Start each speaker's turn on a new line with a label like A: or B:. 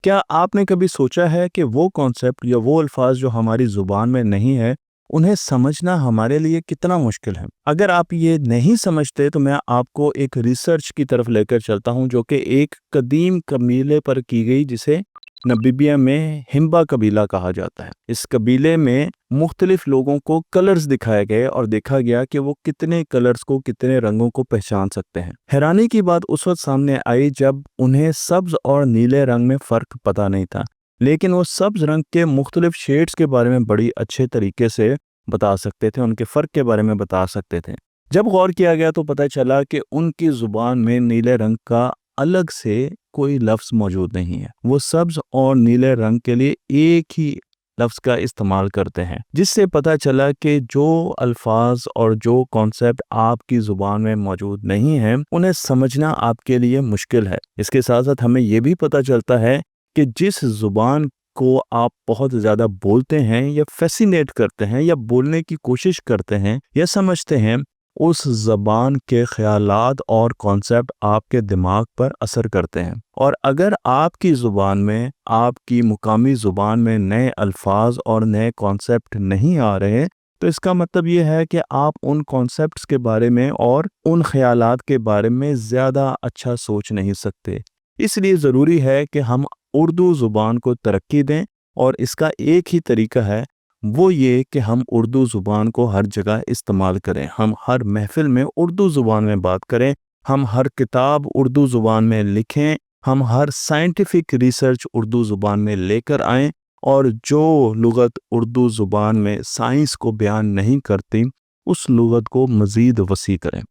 A: کیا آپ نے کبھی سوچا ہے کہ وہ کانسیپٹ یا وہ الفاظ جو ہماری زبان میں نہیں ہے انہیں سمجھنا ہمارے لیے کتنا مشکل ہے؟ اگر آپ یہ نہیں سمجھتے تو میں آپ کو ایک ریسرچ کی طرف لے کر چلتا ہوں جو کہ ایک قدیم قبیلے پر کی گئی جسے نبیبیا میں ہمبا قبیلہ کہا جاتا ہے۔ اس قبیلے میں مختلف لوگوں کو کلرز دکھائے گئے اور دیکھا گیا کہ وہ کتنے کلرز کو کتنے رنگوں کو پہچان سکتے ہیں۔ حیرانی کی بات اس وقت سامنے آئی جب انہیں سبز اور نیلے رنگ میں فرق پتہ نہیں تھا، لیکن وہ سبز رنگ کے مختلف شیڈز کے بارے میں بڑی اچھے طریقے سے بتا سکتے تھے، ان کے فرق کے بارے میں بتا سکتے تھے۔ جب غور کیا گیا تو پتہ چلا کہ ان کی زبان میں نیلے رنگ کا الگ سے کوئی لفظ موجود نہیں ہے۔ وہ سبز اور نیلے رنگ کے لیے ایک ہی لفظ کا استعمال کرتے ہیں، جس سے پتہ چلا کہ جو الفاظ اور جو کانسیپٹ آپ کی زبان میں موجود نہیں ہیں انہیں سمجھنا آپ کے لیے مشکل ہے۔ اس کے ساتھ ساتھ ہمیں یہ بھی پتہ چلتا ہے کہ جس زبان کو آپ بہت زیادہ بولتے ہیں یا فیسینیٹ کرتے ہیں یا بولنے کی کوشش کرتے ہیں یا سمجھتے ہیں، اس زبان کے خیالات اور کانسیپٹ آپ کے دماغ پر اثر کرتے ہیں۔ اور اگر آپ کی زبان میں، آپ کی مقامی زبان میں نئے الفاظ اور نئے کانسیپٹ نہیں آ رہے تو اس کا مطلب یہ ہے کہ آپ ان کانسیپٹس کے بارے میں اور ان خیالات کے بارے میں زیادہ اچھا سوچ نہیں سکتے۔ اس لیے ضروری ہے کہ ہم اردو زبان کو ترقی دیں، اور اس کا ایک ہی طریقہ ہے، وہ یہ کہ ہم اردو زبان کو ہر جگہ استعمال کریں، ہم ہر محفل میں اردو زبان میں بات کریں، ہم ہر کتاب اردو زبان میں لکھیں، ہم ہر سائنٹیفک ریسرچ اردو زبان میں لے کر آئیں، اور جو لغت اردو زبان میں سائنس کو بیان نہیں کرتی اس لغت کو مزید وسیع کریں۔